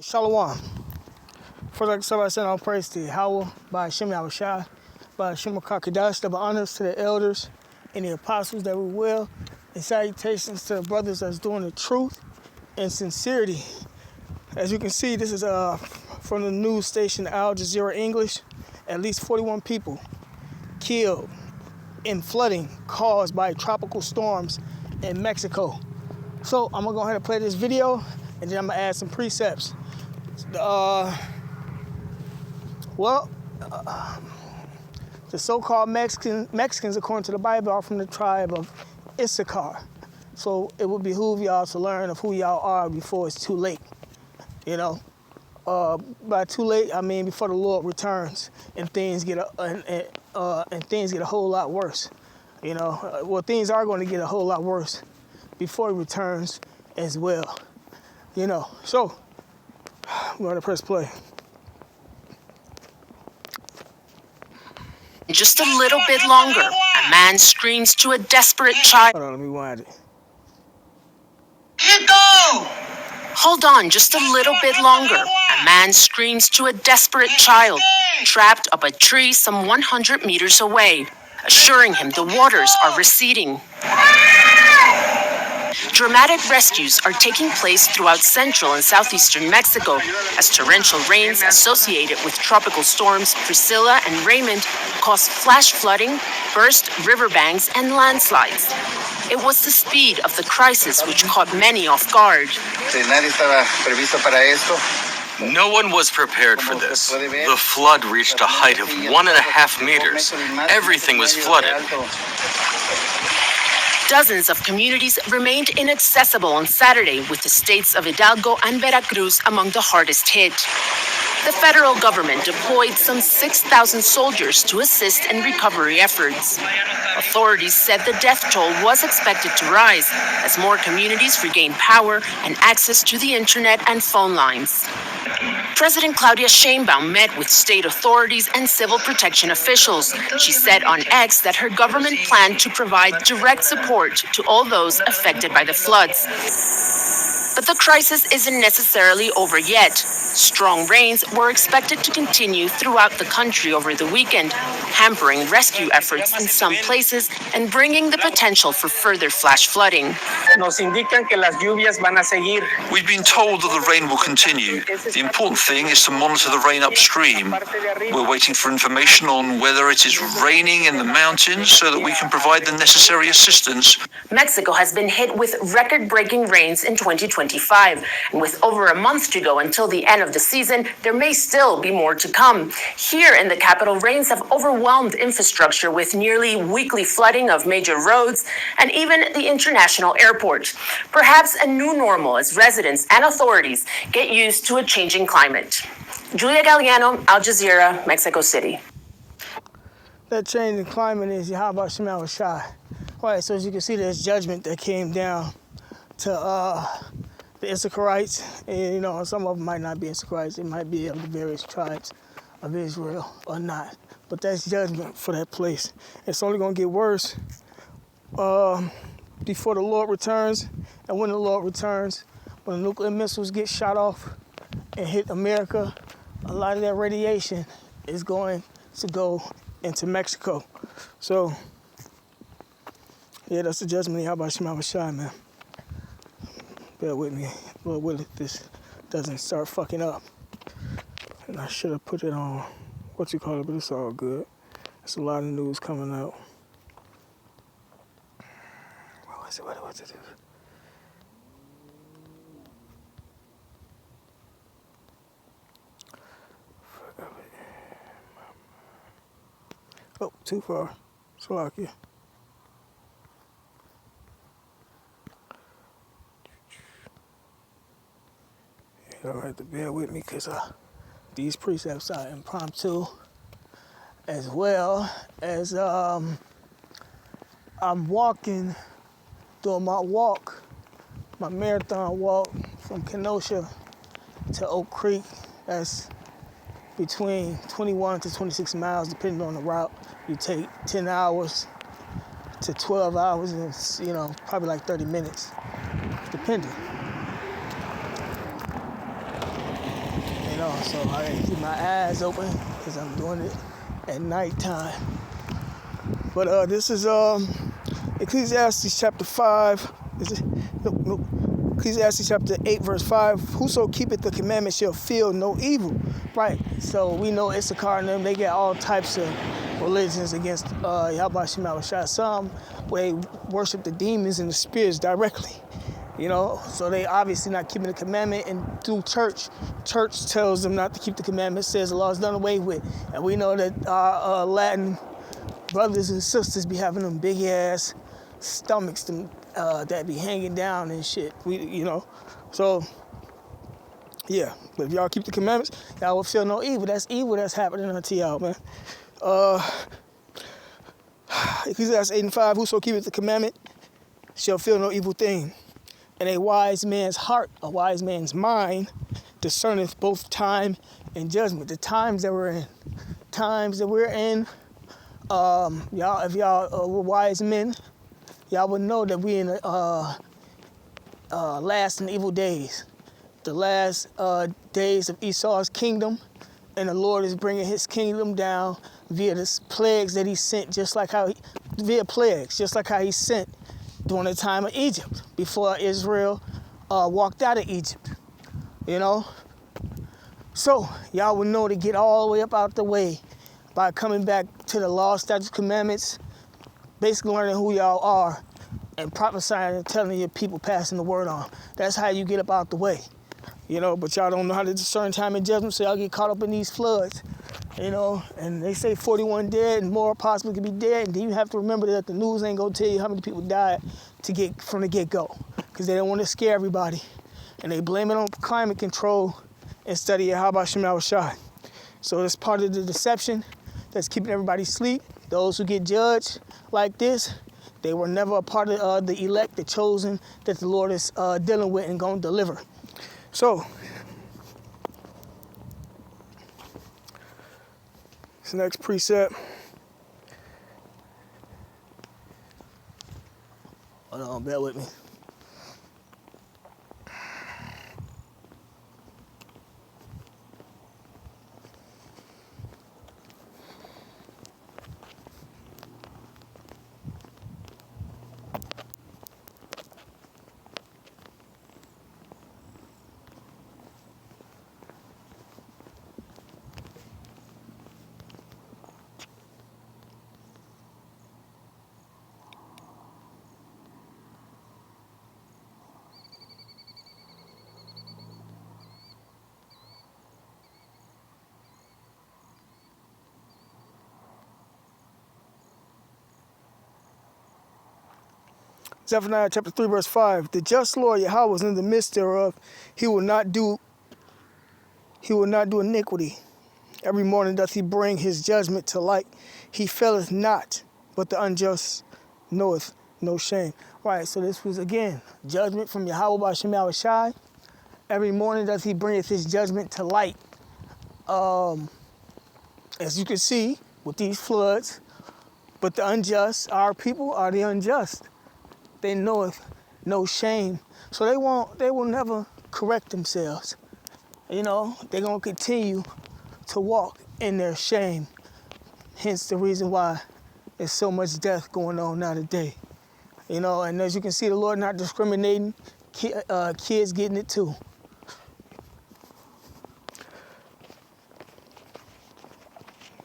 Shalom. First, like somebody said, all praise to Yahweh, by Hashem Yahushua, by Hashem Kakadash, double honors to the elders and the apostles that we will, and salutations to the brothers that's doing the truth and sincerity. As you can see, this is from the news station Al Jazeera English. At least 41 people killed in flooding caused by tropical storms in Mexico. So I'm gonna go ahead and play this video, and then I'm gonna add some precepts. The so-called Mexicans, according to the Bible, are from the tribe of Issachar. So it would behoove y'all to learn of who y'all are before it's too late. You know, by too late I mean before the Lord returns and things get a whole lot worse. You know, well, things are going to get a whole lot worse before He returns as well. You know, so I'm going to press play. Just a little bit longer, a man screams to a desperate child. Hold on, let me wind it. Hold on, just a little bit longer. A man screams to a desperate child, trapped up a tree some 100 meters away, assuring him the waters are receding. Dramatic rescues are taking place throughout central and southeastern Mexico as torrential rains associated with tropical storms Priscilla and Raymond caused flash flooding, burst riverbanks, and landslides. It was the speed of the crisis which caught many off guard. No one was prepared for this. The flood reached a height of 1.5 meters. Everything was flooded. Dozens of communities remained inaccessible on Saturday, with the states of Hidalgo and Veracruz among the hardest hit. The federal government deployed some 6,000 soldiers to assist in recovery efforts. Authorities said the death toll was expected to rise as more communities regain power and access to the internet and phone lines. President Claudia Sheinbaum met with state authorities and civil protection officials. She said on X that her government planned to provide direct support to all those affected by the floods. But the crisis isn't necessarily over yet. Strong rains were expected to continue throughout the country over the weekend, hampering rescue efforts in some places and bringing the potential for further flash flooding. We've been told that the rain will continue. The important thing is to monitor the rain upstream. We're waiting for information on whether it is raining in the mountains so that we can provide the necessary assistance. Mexico has been hit with record-breaking rains in 2025, and with over a month to go until the end of the season, there may still be more to come. Here in the capital, rains have overwhelmed infrastructure with nearly weekly flooding of major roads and even the international airport. Perhaps a new normal as residents and authorities get used to a changing climate. Julia Galliano, Al Jazeera, Mexico City. That change in climate is Yahweh Shem Yahushua. All right, so as you can see, there's judgment that came down to the Issacharites, and you know, some of them might not be Issacharites, it might be of the various tribes of Israel or not, but that's judgment for that place. It's only going to get worse before the Lord returns, and when the Lord returns, when the nuclear missiles get shot off and hit America, a lot of that radiation is going to go into Mexico. So, yeah, that's the judgment of Yahweh Shem Yahushua, man. Bear with me, Lord willing, this doesn't start fucking up. And I should have put it on, but it's all good. There's a lot of news coming out. What's it? Oh, too far. Slovakia. Y'all have to bear with me because these precepts are impromptu, as well as I'm doing my marathon walk from Kenosha to Oak Creek. That's between 21 to 26 miles, depending on the route. You take 10 hours to 12 hours, and it's, you know, probably like 30 minutes, depending. know, so I gotta keep my eyes open because I'm doing it at nighttime. But this is Ecclesiastes chapter 5. Is it? Nope. Ecclesiastes chapter 8, verse 5. Whoso keepeth the commandment shall feel no evil. Right. So we know Issachar and them, they get all types of religions against Yahweh Shem Yahushua. Some where they worship the demons and the spirits directly. You know, so they obviously not keeping the commandment, and through church tells them not to keep the commandment, says the law is done away with. And we know that our Latin brothers and sisters be having them big ass stomachs that be hanging down and shit. So yeah. But if y'all keep the commandments, y'all will feel no evil. That's evil that's happening unto y'all, man. Ecclesiastes 8 and 5, whoso keepeth the commandment shall feel no evil thing. And a wise man's heart, a wise man's mind, discerneth both time and judgment. The times that we're in, y'all, if y'all were wise men, y'all would know that we in the last and evil days. The last days of Esau's kingdom, and the Lord is bringing his kingdom down via the plagues that he sent, just like how he sent during the time of Egypt, before Israel walked out of Egypt, you know? So, y'all will know to get all the way up out the way by coming back to the law, statutes, commandments, basically learning who y'all are, and prophesying and telling your people, passing the word on. That's how you get up out the way, you know? But y'all don't know how to discern time and judgment, so y'all get caught up in these floods. You know, and they say 41 dead and more possibly could be dead. And then you have to remember that the news ain't gonna tell you how many people died from the get-go, because they don't want to scare everybody, and they blame it on climate control instead of Yahweh Shem Yahushua. So that's part of the deception that's keeping everybody asleep. Those who get judged like this, they were never a part of the elect, the chosen that the Lord is dealing with and gonna deliver. So this next precept. Hold on, bear with me. Zephaniah chapter 3, verse 5. The just Lord Yahweh is in the midst thereof. He will not do iniquity. Every morning doth he bring his judgment to light. He faileth not, but the unjust knoweth no shame. Right, so this was, again, judgment from Yahweh by Shem Yahushai. Every morning doth he bringeth his judgment to light. As you can see, with these floods, but the unjust, our people are the unjust. They knoweth no shame. So they will never correct themselves. You know, they're going to continue to walk in their shame. Hence the reason why there's so much death going on now today. You know, and as you can see, the Lord not discriminating, kids getting it too.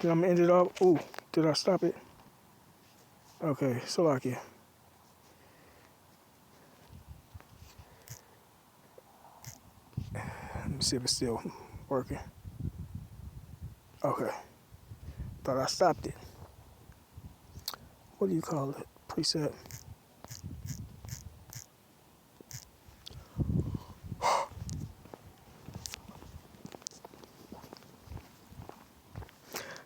Then I'm going to end it up. Ooh, did I stop it? Okay, so like it. Let me see if it's still working. Okay. Thought I stopped it. What do you call it? Preset.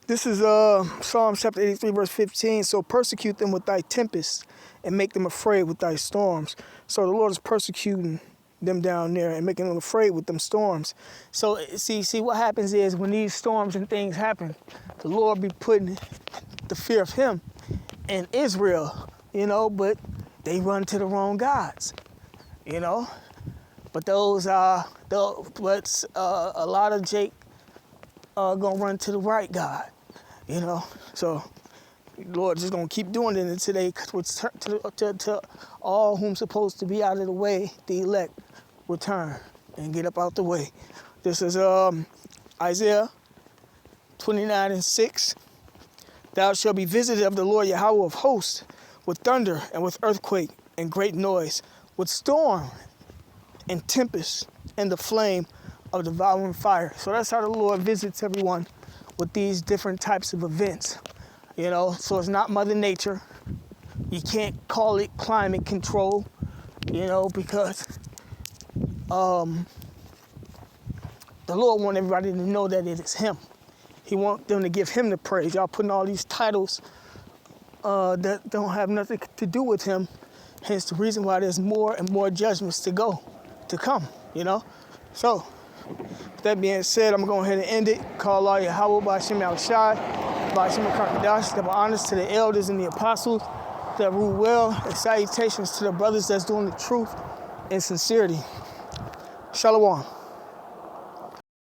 This is Psalm chapter 83, verse 15. So persecute them with thy tempest and make them afraid with thy storms. So the Lord is persecuting them down there and making them afraid with them storms. So see what happens is when these storms and things happen, the Lord be putting the fear of him in Israel, you know, but they run to the wrong gods, you know. But those are a lot of gonna run to the right God, you know. So the Lord just gonna keep doing it until they to all whom supposed to be out of the way, the elect return and get up out the way. This is Isaiah 29:6. Thou shalt be visited of the Lord Yahweh of hosts with thunder and with earthquake and great noise, with storm and tempest and the flame of devouring fire. So that's how the Lord visits everyone with these different types of events. You know, so it's not Mother Nature. You can't call it climate control, you know, because the Lord wants everybody to know that it is Him. He wants them to give Him the praise. Y'all putting all these titles that don't have nothing to do with Him. Hence the reason why there's more and more judgments to come, you know. So, with that being said, I'm going to go ahead and end it. Call all Yahweh by Shem Yahushai, by Shem Kakadash, double honors to the elders and the apostles that rule well, and salutations to the brothers that's doing the truth and sincerity. Shalom.